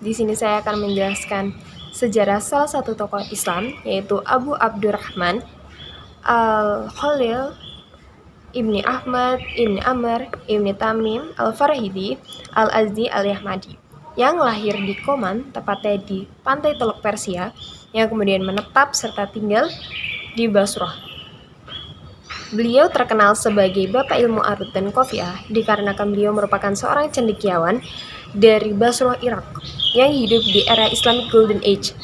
Di sini saya akan menjelaskan sejarah salah satu tokoh Islam, yaitu Abu Abdurrahman Al-Khalil Ibni Ahmad Ibni Amr Ibni Tamim Al-Farahidi Al-Azdi Al-Yahmadi, yang lahir di Koman, tepatnya di pantai Teluk Persia, yang kemudian menetap serta tinggal di Basrah. Beliau terkenal sebagai Bapak Ilmu Arut dan Kofiah dikarenakan beliau merupakan seorang cendekiawan dari Basrah, Irak, yang hidup di era Islamic Golden Age,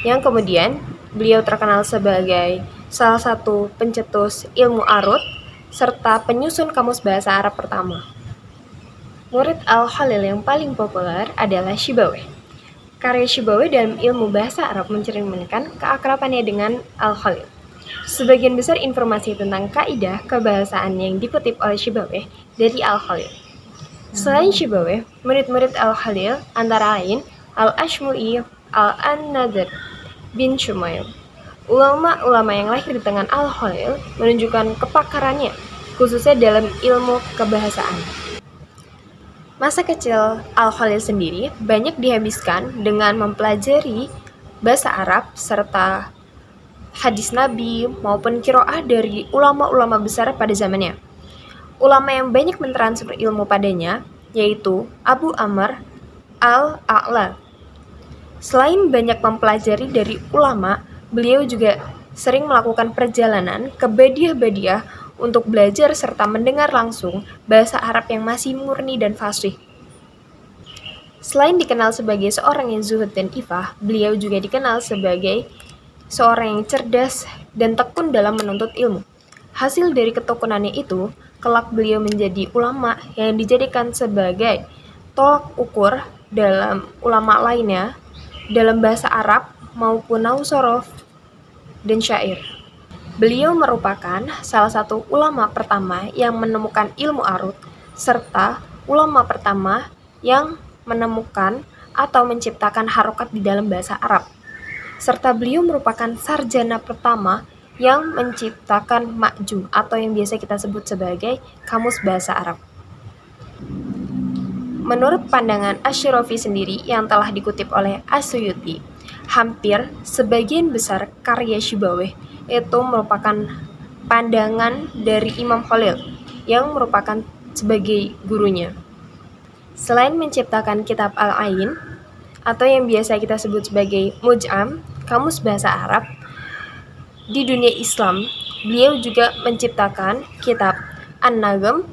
yang kemudian beliau terkenal sebagai salah satu pencetus ilmu arut serta penyusun kamus bahasa Arab pertama. Murid Al-Khalil yang paling populer adalah Sibawayh. Karya Sibawayh dalam ilmu bahasa Arab mencerminkan keakrabannya dengan Al-Khalil. Sebagian besar informasi tentang kaidah kebahasaan yang dikutip oleh Sibawayh dari Al-Khalil. Selain Sibawayh, murid-murid Al-Khalil antara lain Al-Ashmu'i, Al-An-Nadr bin Shumail. Ulama-ulama yang lahir di tangan Al-Khalil menunjukkan kepakarannya, khususnya dalam ilmu kebahasaan. Masa kecil Al-Khalil sendiri banyak dihabiskan dengan mempelajari bahasa Arab serta hadis Nabi maupun qiraah dari ulama-ulama besar pada zamannya. Ulama yang banyak mentransfer ilmu padanya yaitu Abu Amr Al-A'la. Selain banyak mempelajari dari ulama, beliau juga sering melakukan perjalanan ke badiah-badiah untuk belajar serta mendengar langsung bahasa Arab yang masih murni dan fasih. Selain dikenal sebagai seorang yang zuhud dan ifah, beliau juga dikenal sebagai seorang yang cerdas dan tekun dalam menuntut ilmu. Hasil dari ketekunannya itu, kelak beliau menjadi ulama yang dijadikan sebagai tolak ukur dalam ulama lainnya dalam bahasa Arab maupun nahwu shorof dan syair. Beliau merupakan salah satu ulama pertama yang menemukan ilmu arut serta ulama pertama yang menemukan atau menciptakan harokat di dalam bahasa Arab. Serta beliau merupakan sarjana pertama yang menciptakan ma'jum atau yang biasa kita sebut sebagai kamus bahasa Arab. Menurut pandangan Asy-Syirazi sendiri yang telah dikutip oleh As-Suyuti, hampir sebagian besar karya Sibawayh itu merupakan pandangan dari Imam Khalil yang merupakan sebagai gurunya. Selain menciptakan kitab Al-Ain atau yang biasa kita sebut sebagai Muj'am, kamus bahasa Arab, di dunia Islam, beliau juga menciptakan kitab An-Nazm,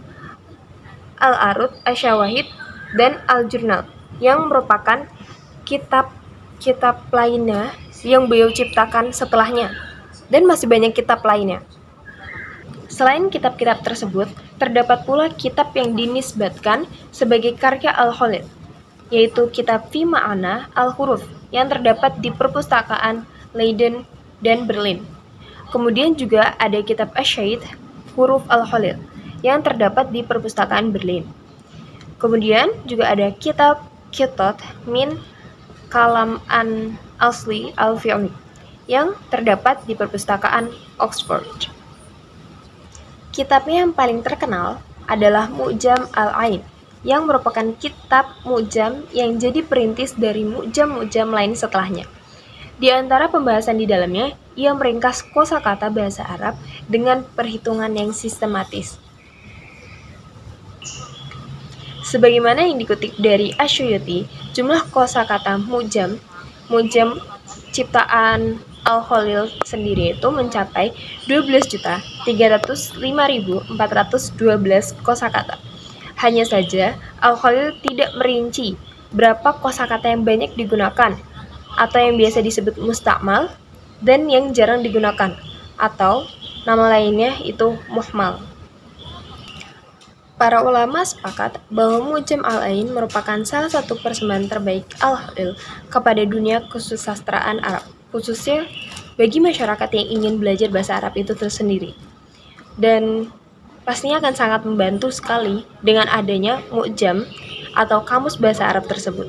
Al-Arud, Asy-Syawahid, dan Al-Jurnal, yang merupakan kitab-kitab lainnya yang beliau ciptakan setelahnya, dan masih banyak kitab lainnya. Selain kitab-kitab tersebut, terdapat pula kitab yang dinisbatkan sebagai karya Al-Khalil, yaitu kitab Fi Ma'ana Al-Huruf yang terdapat di perpustakaan Leiden dan Berlin. Kemudian juga ada kitab Asy-Syahid Huruf Al-Khalil yang terdapat di perpustakaan Berlin. Kemudian juga ada kitab Qitat min Kalam an Asli Al-Fi'li yang terdapat di perpustakaan Oxford. Kitabnya yang paling terkenal adalah Mu'jam Al-Ain, yang merupakan kitab mu'jam yang jadi perintis dari mu'jam-mu'jam lain setelahnya. Di antara pembahasan di dalamnya, ia meringkas kosakata bahasa Arab dengan perhitungan yang sistematis. Sebagaimana yang dikutip dari Asy-Syuyuti, jumlah kosakata mu'jam ciptaan Al-Khalil sendiri itu mencapai 12.305.412 kosakata. Hanya saja, Al-Khalil tidak merinci berapa kosakata yang banyak digunakan, atau yang biasa disebut mustakmal, dan yang jarang digunakan, atau nama lainnya itu muhmal. Para ulama sepakat bahwa Mu'jam Al-Ain merupakan salah satu persembahan terbaik Al-Khalil kepada dunia kesusastraan Arab, khususnya bagi masyarakat yang ingin belajar bahasa Arab itu tersendiri. Dan pastinya akan sangat membantu sekali dengan adanya Mu'jam atau kamus bahasa Arab tersebut.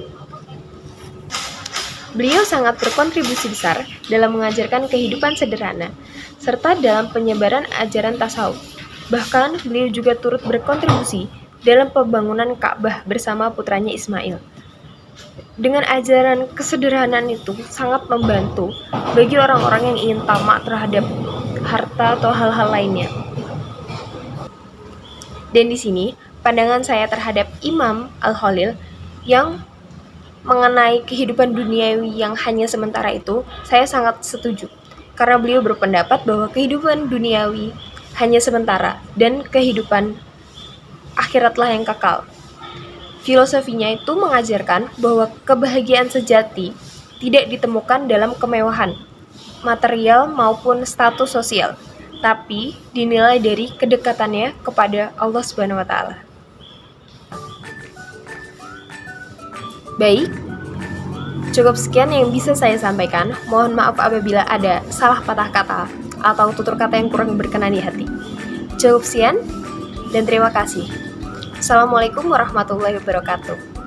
Beliau sangat berkontribusi besar dalam mengajarkan kehidupan sederhana, serta dalam penyebaran ajaran tasawuf. Bahkan, beliau juga turut berkontribusi dalam pembangunan Ka'bah bersama putranya Ismail. Dengan ajaran kesederhanaan itu sangat membantu bagi orang-orang yang ingin tamak terhadap harta atau hal-hal lainnya. Dan di sini pandangan saya terhadap Imam Al-Khalil yang mengenai kehidupan duniawi yang hanya sementara itu, saya sangat setuju. Karena beliau berpendapat bahwa kehidupan duniawi hanya sementara dan kehidupan akhiratlah yang kekal. Filosofinya itu mengajarkan bahwa kebahagiaan sejati tidak ditemukan dalam kemewahan, material maupun status sosial, tapi dinilai dari kedekatannya kepada Allah Subhanahu wa taala. Baik, cukup sekian yang bisa saya sampaikan. Mohon maaf apabila ada salah patah kata atau tutur kata yang kurang berkenan di hati. Cukup sekian dan terima kasih. Assalamualaikum warahmatullahi wabarakatuh.